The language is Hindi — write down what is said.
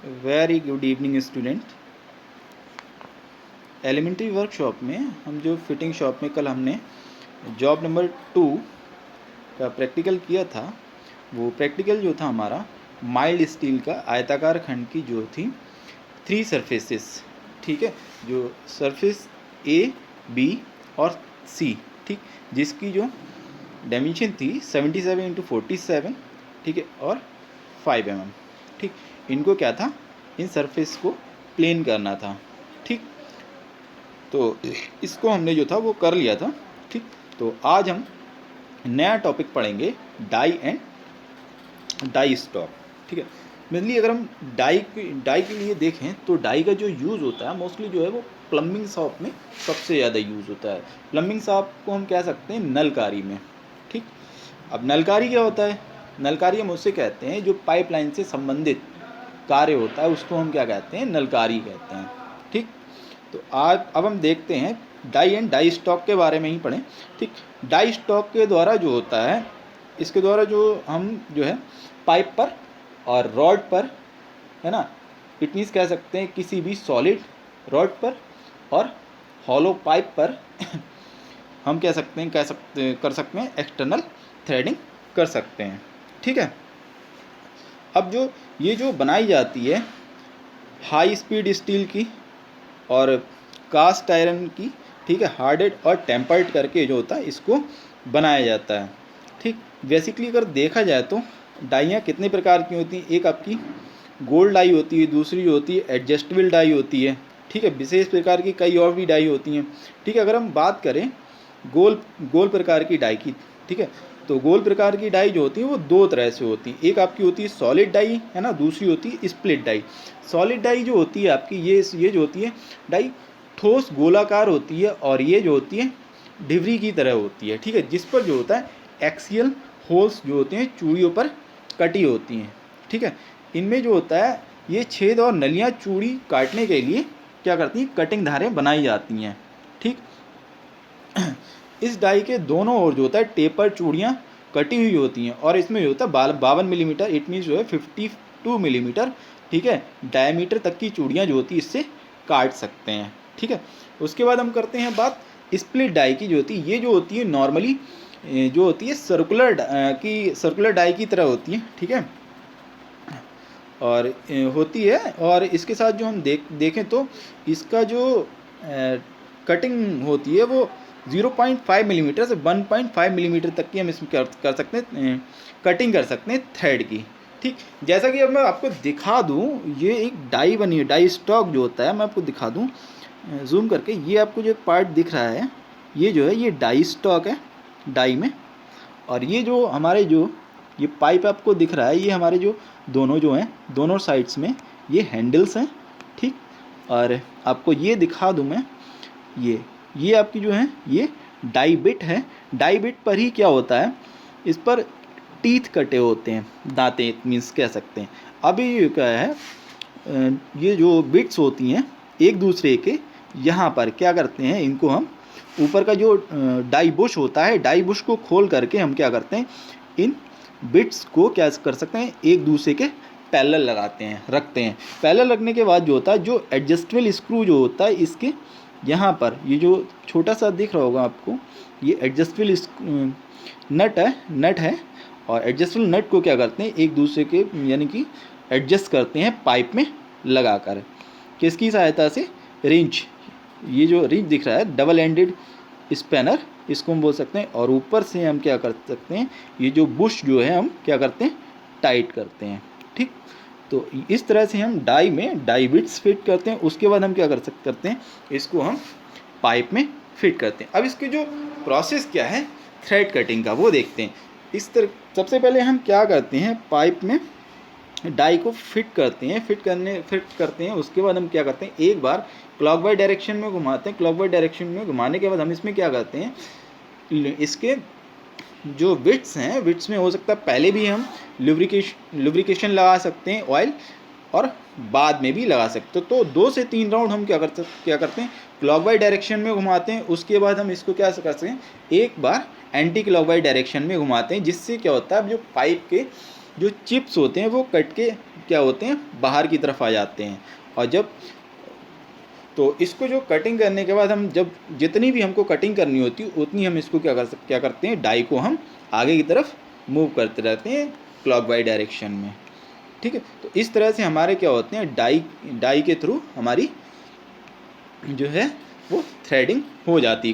Very good evening student. Elementary workshop में हम जो फिटिंग शॉप में कल हमने जॉब नंबर 2 का प्रैक्टिकल किया था, वो प्रैक्टिकल जो था हमारा माइल्ड स्टील का आयताकार खंड की जो थी 3 सरफेसेस, ठीक है, जो सरफेस ए, बी और सी, ठीक, जिसकी जो डायमेंशन थी 77x47, ठीक है, और 5 mm, ठीक। इनको क्या था, इन सरफेस को प्लेन करना था, ठीक। तो इसको हमने जो था वो कर लिया था, ठीक। तो आज हम नया टॉपिक पढ़ेंगे, डाई एंड डाई स्टॉक, ठीक है। मेनली अगर हम डाई के लिए देखें तो डाई का जो यूज़ होता है मोस्टली जो है वो प्लम्बिंग शॉप में सबसे ज़्यादा यूज़ होता है। प्लम्बिंग शॉप को हम कह सकते हैं नलकारी में, ठीक। अब नलकारी क्या होता है? नलकारी हम उससे कहते हैं जो पाइपलाइन से संबंधित कार्य होता है, उसको हम क्या कहते हैं, नलकारी कहते हैं, ठीक। तो आज अब हम देखते हैं डाई एंड डाई स्टॉक के बारे में ही पढ़ें, ठीक। डाई स्टॉक के द्वारा जो होता है, इसके द्वारा जो हम जो है पाइप पर और रॉड पर, है ना, इट मीन्स कह सकते हैं किसी भी सॉलिड रॉड पर और हॉलो पाइप पर हम कर सकते हैं एक्सटर्नल थ्रेडिंग कर सकते हैं, ठीक है। अब जो ये जो बनाई जाती है हाई स्पीड स्टील की और कास्ट आयरन की, ठीक है, हार्डेड और टेम्पर्ड करके जो होता है इसको बनाया जाता है, ठीक। बेसिकली अगर देखा जाए तो डाइयाँ कितने प्रकार की होती हैं, एक आपकी गोल्ड डाई होती है, दूसरी जो होती है एडजस्टेबल डाई होती है, ठीक है। विशेष प्रकार की कई और भी डाई होती हैं, ठीक है। अगर हम बात करें गोल प्रकार की डाई की, ठीक है, तो गोल प्रकार की डाई जो होती है वो दो तरह से होती है। एक आपकी होती है सॉलिड डाई, है ना, दूसरी होती है स्प्लिट डाई। सॉलिड डाई जो होती है आपकी ये जो होती है डाई ठोस गोलाकार होती है और ये जो होती है डिवरी की तरह होती है, ठीक है, जिस पर जो होता है एक्सियल होल्स जो होते हैं चूड़ियों पर कटी होती हैं, ठीक है। इनमें जो होता है ये छेद और नलियाँ चूड़ी काटने के लिए क्या करती हैं, कटिंग धारें बनाई जाती हैं, ठीक। इस डाई के दोनों ओर जो होता है टेपर चूड़ियाँ कटी हुई होती हैं और इसमें जो होता है 52 मिलीमीटर, इट मीन्स जो है 52 मिलीमीटर, ठीक है, डायमीटर तक की चूड़ियाँ जो होती है इससे काट सकते हैं, ठीक है। उसके बाद हम करते हैं बात स्प्लिट डाई की, जो होती है ये जो होती है नॉर्मली जो होती है सर्कुलर डाई की तरह होती है, ठीक है, और होती है। और इसके साथ जो हम देखें तो इसका जो कटिंग होती है वो 0.5 मिलीमीटर से 1.5 मिलीमीटर तक की हम इसमें कर सकते हैं, कटिंग कर सकते हैं थ्रेड की, ठीक। जैसा कि अब मैं आपको दिखा दूं, ये एक डाई बनी है, डाई स्टॉक जो होता है, मैं आपको दिखा दूं जूम करके। ये आपको जो पार्ट दिख रहा है ये जो है ये डाई स्टॉक है डाई में, और ये जो हमारे जो ये पाइप आपको दिख रहा है ये हमारे जो दोनों जो हैं दोनों साइड्स में ये हैंडल्स हैं, ठीक। और आपको ये दिखा दूं मैं, ये आपकी जो है ये डाई बिट है। डाई बिट पर ही क्या होता है, इस पर टीथ कटे होते हैं, दांतें मीन्स कह सकते हैं। अभी ये क्या है, ये जो बिट्स होती हैं एक दूसरे के यहाँ पर क्या करते हैं, इनको हम ऊपर का जो डाई बुश होता है, डाई बुश को खोल करके हम क्या करते हैं, इन बिट्स को क्या कर सकते हैं, एक दूसरे के पैरेलल लगाते हैं, रखते हैं। पैरेलल रखने के बाद जो होता है जो एडजस्टेबल स्क्रू जो होता है इसके यहाँ पर ये जो छोटा सा दिख रहा होगा आपको, ये एडजस्टेबल नट है और एडजस्टेबल नट को क्या करते हैं एक दूसरे के यानी कि एडजस्ट करते हैं पाइप में लगाकर, किसकी सहायता से, रिंच। ये जो रिंच दिख रहा है डबल एंडेड स्पैनर इसको हम बोल सकते हैं, और ऊपर से हम क्या कर सकते हैं, ये जो बुश जो है हम क्या करते हैं, टाइट करते हैं, ठीक। तो इस तरह से हम डाई में डाई बिट्स फिट करते हैं। उसके बाद हम क्या करते हैं, इसको हम पाइप में फिट करते हैं। अब इसकी जो प्रोसेस क्या है थ्रेड कटिंग का वो देखते हैं। इस तरह सबसे पहले हम क्या करते हैं, पाइप में डाई को फिट करते हैं। उसके बाद हम क्या करते हैं, एक बार क्लॉकवाइज डायरेक्शन में घुमाते हैं। क्लॉकवाइज डायरेक्शन में घुमाने के बाद हम इसमें क्या करते हैं, इसके जो बिट्स हैं, बिट्स में हो सकता है पहले भी हम लुब्रिकेशन लगा सकते हैं ऑयल, और बाद में भी लगा सकते हो। तो 2 से 3 राउंड हम क्या करते हैं, क्लॉकवाइज डायरेक्शन में घुमाते हैं। उसके बाद हम इसको क्या कर सकते हैं, एक बार एंटी क्लॉकवाइज डायरेक्शन में घुमाते हैं, जिससे क्या होता है जो पाइप के जो चिप्स होते हैं वो कट के क्या होते हैं, बाहर की तरफ आ जाते हैं। और जब तो इसको जो कटिंग करने के बाद हम जब जितनी भी हमको कटिंग करनी होती है उतनी हम इसको क्या करते हैं, डाई को हम आगे की तरफ मूव करते रहते हैं क्लॉकवाइज डायरेक्शन में। ठीक है, तो इस तरह से हमारे क्या होते हैं, डाई के थ्रू हमारी जो है वो थ्रेडिंग हो जाती है।